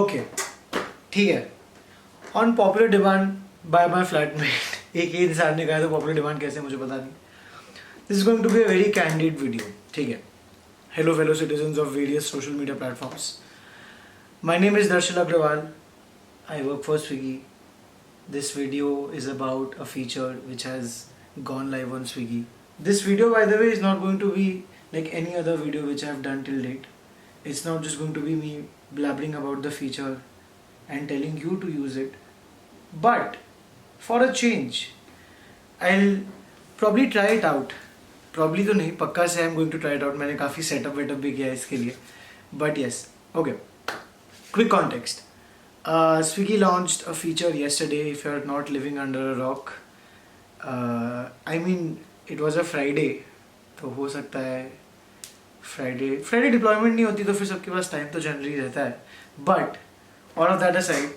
Okay ठीक है. On popular demand by my flatmate. एक ही इंसान ने कहा था पॉपुलर डिमांड कैसे, मुझे पता नहीं. This is going to be a very candid video. ठीक है. Hello fellow citizens of various social media platforms. My name is Darshal Agrawal. I work for Swiggy. This video is about a feature which has gone live on Swiggy. This video, by the way, is not going to be like any other video which I have done till date. It's not just going to be me blabbering about the feature and telling you to use it. But for a change, I'll probably try it out. Probably तो नहीं, पक्का से I'm going to try it out. मैंने काफ़ी setup भी किया है इसके लिए. But yes, okay. Quick context. Swiggy launched a feature yesterday. If you are not living under a rock, I mean it was a Friday, तो हो सकता है Friday deployment नहीं होती तो फिर सबके पास टाइम तो जनरली रहता है. But all of that aside,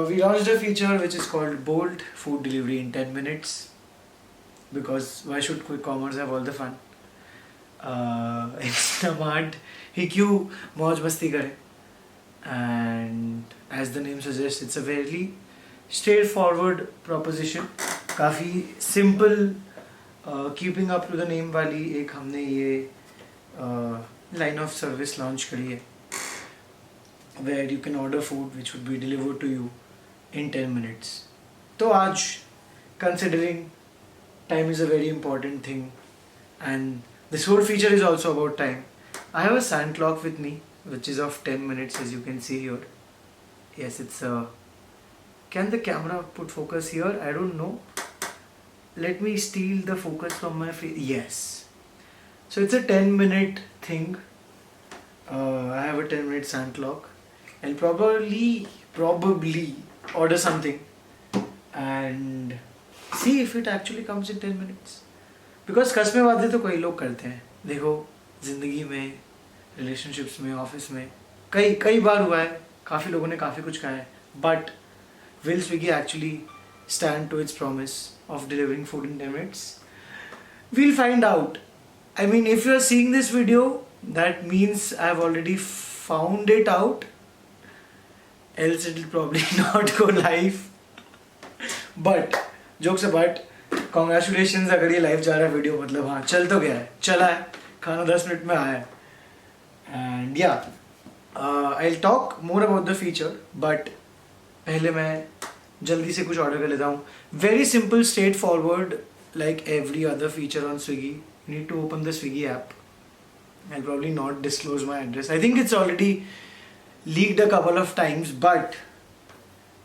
we launched a feature which is called Bolt Food Delivery in 10 minutes. Because why should quick commerce have all the fun? Instamart ही क्यों मौज मस्ती करे? And as the name suggests, it's a very straightforward proposition. काफ़ी simple, keeping up to the name वाली एक हमने ये line of service launch करी है, where you can order food which would be delivered to you in 10 minutes. तो आज, considering time is a very important thing and this whole feature is also about time, I have a sand clock with me which is of 10 minutes, as you can see here. Yes, it's can the camera put focus here? I don't know. Let me steal the focus from my face. Yes. So it's a 10-minute thing. I have a 10-minute sand clock. I'll probably order something and see if it actually comes in 10 minutes. Because कसमें बातें तो कई लोग करते हैं. देखो, जिंदगी में, relationships में, ऑफिस में कई बार हुआ है, काफ़ी लोगों ने काफ़ी कुछ कहा है. But will Swiggy actually stand to its promise of delivering food in 10 minutes? We'll find out. I mean if you are seeing this video, that means I have already found it out, else it will probably not go live. But jokes apart, congratulations अगर ये live जा रहा है video, मतलब हाँ चल तो गया है, चला है, खाना 10 मिनट में आया है. And yeah, I'll talk more about the feature, but पहले मैं जल्दी से कुछ ऑर्डर कर लेता हूँ. Very simple, straightforward, like every other feature on Swiggy. You need to open the Swiggy app. I'll probably not disclose my address. I think it's already leaked a couple of times, but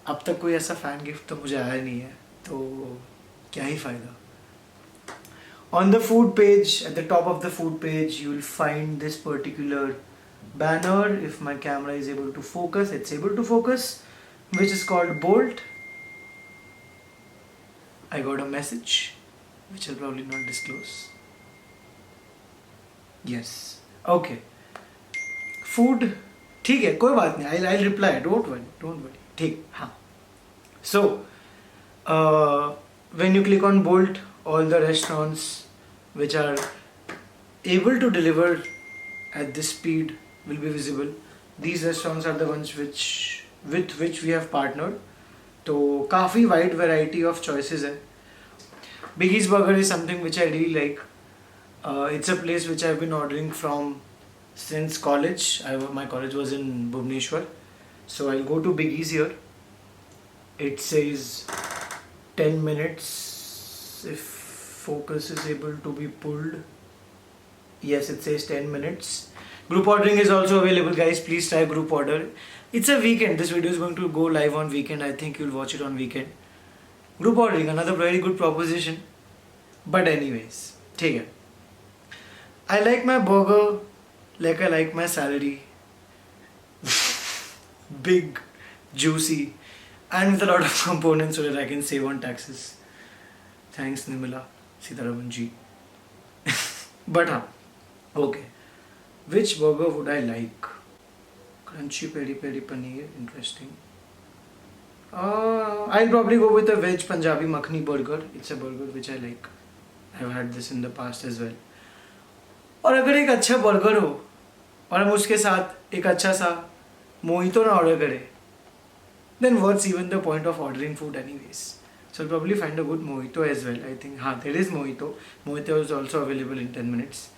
अब तक कोई ऐसा fan gift तो मुझे आया नहीं है, तो क्या ही फ़ायदा. On the food page, at the top of the food page, you will find this particular banner. If my camera is able to focus, it's able to focus, which is called Bolt. I got a message, which I'll probably not disclose. Yes. Okay. Food. ठीक है, कोई बात नहीं. I'll reply. Don't worry. ठीक. हाँ. So, when you click on Bolt, all the restaurants which are able to deliver at this speed will be visible. These restaurants are the ones with which we have partnered. तो काफ़ी wide variety of choices है. Biggie's Burger is something which I really like. It's a place which I've been ordering from since college. My college was in Bhubaneswar, so I'll go to Biggie's here. It says 10 minutes if focus is able to be pulled. Yes, it says 10 minutes. Group ordering is also available, guys. Please try group order. It's a weekend. This video is going to go live on weekend. I think you'll watch it on weekend. Group ordering, another very good proposition. But anyways, ठीक है. I like my burger like I like my salary. Big, juicy, and with a lot of components so that I can save on taxes. Thanks, Nimila Sitaraman ji. But okay. Which burger would I like? Crunchy peri peri paneer, interesting. I'll probably go with a veg Punjabi makhni burger. It's a burger which I like. I've had this in the past as well. और अगर एक अच्छा burger हो और हम उसके साथ एक अच्छा सा मोहितो ना order करे, then what's even the point of ordering food anyways? So I'll probably find a good mojito as well. I think there is mojito. Mojito is also available in 10 minutes.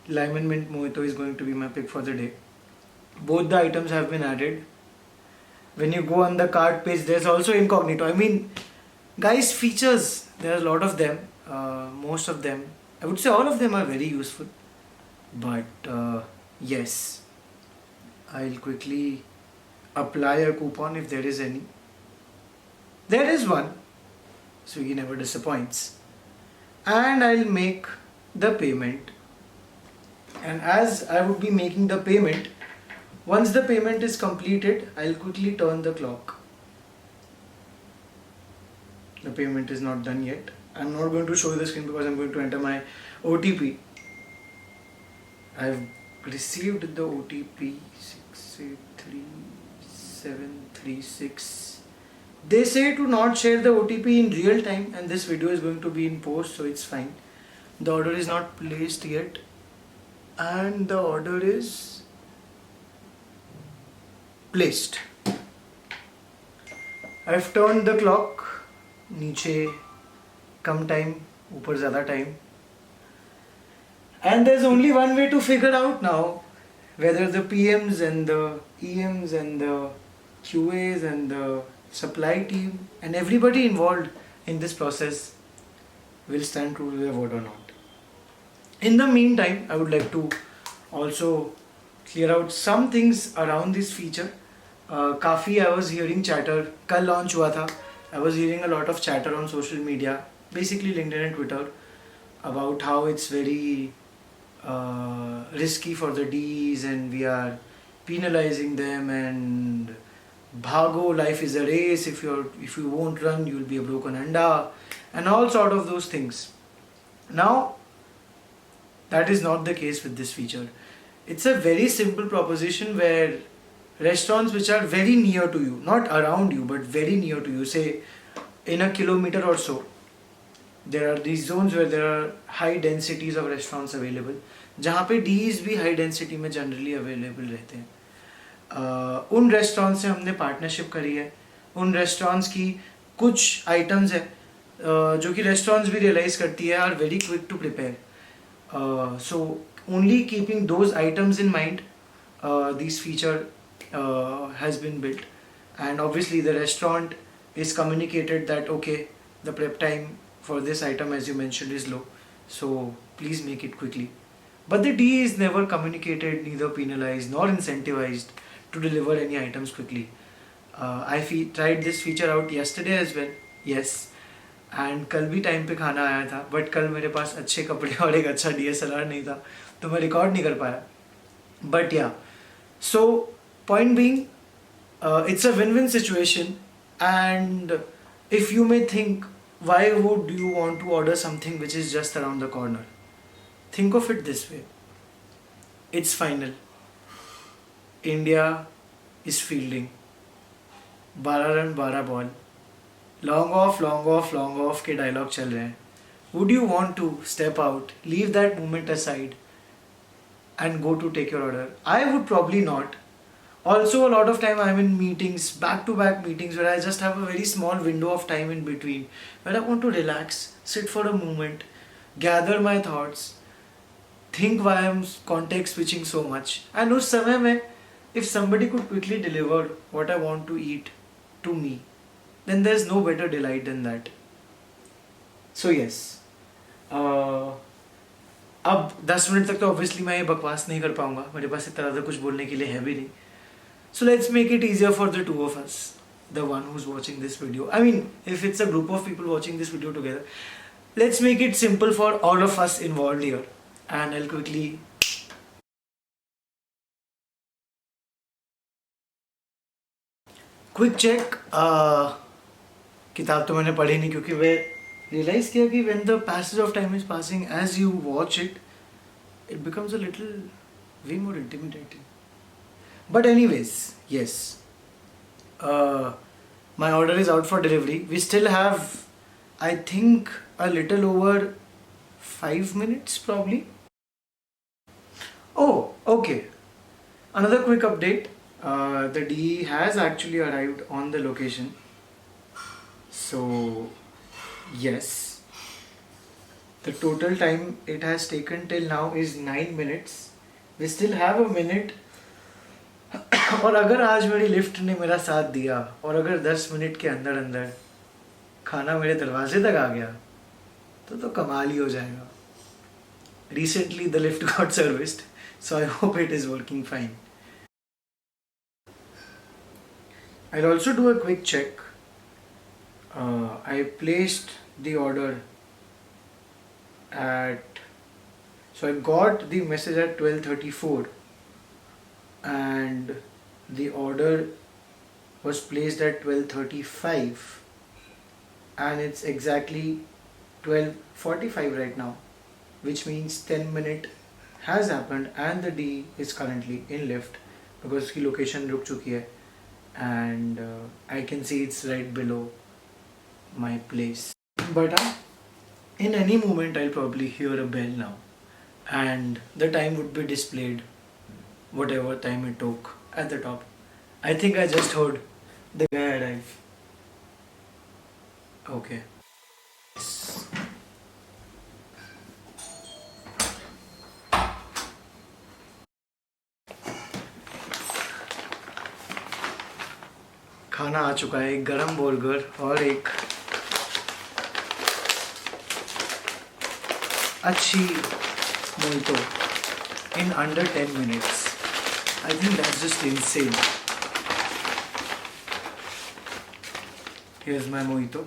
Lemon mint mojito is going to be my pick for the day. Both the items have been added. When you go on the cart page, there's also incognito. I mean, guys, features, there are a lot of them. Most of them, I would say all of them are very useful. But yes, I'll quickly apply a coupon if there is any. There is one. Swiggy never disappoints. And I'll make the payment. And as I would be making the payment, once the payment is completed, I'll quickly turn the clock. The payment is not done yet. I'm not going to show you the screen because I'm going to enter my OTP. I've received the OTP 683736. They say to not share the OTP in real time, and this video is going to be in post, so it's fine. The order is not placed yet, and the order is placed. I've turned the clock. नीचे कम time, ऊपर ज़्यादा time. And there's only one way to figure out now whether the PMs and the EMs and the QAs and the supply team and everybody involved in this process will stand true to their word or not. In the meantime, I would like to also clear out some things around this feature. काफ़ी I was hearing chatter. कल launch हुआ था. I was hearing a lot of chatter on social media, basically LinkedIn and Twitter, about how it's very risky for the Ds and we are penalizing them and bhago, life is a race, if you won't run you'll be a broken anda and all sort of those things. Now that is not the case with this feature. It's a very simple proposition where restaurants which are very near to you, not around you but very near to you, say in a kilometer or so, there are these zones where there are high densities of restaurants available, जहाँ पे Ds भी high density में generally available रहते हैं. उन restaurants से हमने partnership करी है. उन restaurants की कुछ items है जो कि restaurants भी realize करती है are very quick to prepare. So only keeping those items in mind, this feature has been built, and obviously the restaurant is communicated that okay, the prep time for this item as you mentioned is low, so please make it quickly. But the D is never communicated, neither penalized nor incentivized to deliver any items quickly. I tried this feature out yesterday as well, yes, and कल भी time पे खाना आया था, but कल मेरे पास अच्छे कपड़े और एक अच्छा DSLR नहीं था तो मैं रिकॉर्ड नहीं कर पाया. बट या, सो point being, it's a win-win situation, and if you may think, why would you want to order something which is just around the corner? Think of it this way. It's final. India is fielding. 12 run 12 ball. Long off के dialogue चल रहे हैं. Would you want to step out, leave that moment aside and go to take your order? I would probably not. Also, a lot of time I'm in meetings, back-to-back meetings, where I just have a very small window of time in between, where I want to relax, sit for a moment, gather my thoughts, think why I'm context switching so much. And उस समय में, if somebody could quickly deliver what I want to eat to me, then there's no better delight than that. So yes, अब 10 minute तक तो obviously मैं ये बकवास नहीं कर पाऊँगा, मेरे पास इतना ज़्यादा कुछ बोलने के लिए है भी नहीं. So let's make it easier for the two of us, the one who's watching this video. I mean, if it's a group of people watching this video together, let's make it simple for all of us involved here. And I'll quickly quick check. किताब तो मैंने पढ़ी नहीं क्योंकि मैं realize किया कि when the passage of time is passing, as you watch it, it becomes a little way more intimidating. But anyways, yes, my order is out for delivery. We still have, I think, a little over 5 minutes probably. Oh, okay. Another quick update. The DE has actually arrived on the location. So, yes. The total time it has taken till now is 9 minutes. We still have a minute. और अगर आज मेरी lift ने मेरा साथ दिया और अगर 10 मिनट के अंदर अंदर खाना मेरे दरवाजे तक आ गया तो कमाल ही हो जाएगा. Recently the lift got serviced, so I hope it is working fine. I'll also do a quick check. I placed the order so I got the message at 12:34 and the order was placed at 12:35 and it's exactly 12:45 right now, which means 10 minute has happened and the D is currently in lift because उसकी location रुक चुकी है and I can see it's right below my place. But in any moment I'll probably hear a bell now and the time would be displayed, whatever time it took at the top. I think I just heard the guy arrive. Okay. खाना आ चुका है, एक गरम burger और एक अच्छी mojito in under 10 minutes. I think that's just insane. Here's my mojito.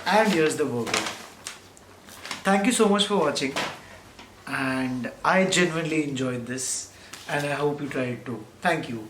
And here's the burger. Thank you so much for watching. And I genuinely enjoyed this. And I hope you try it too. Thank you.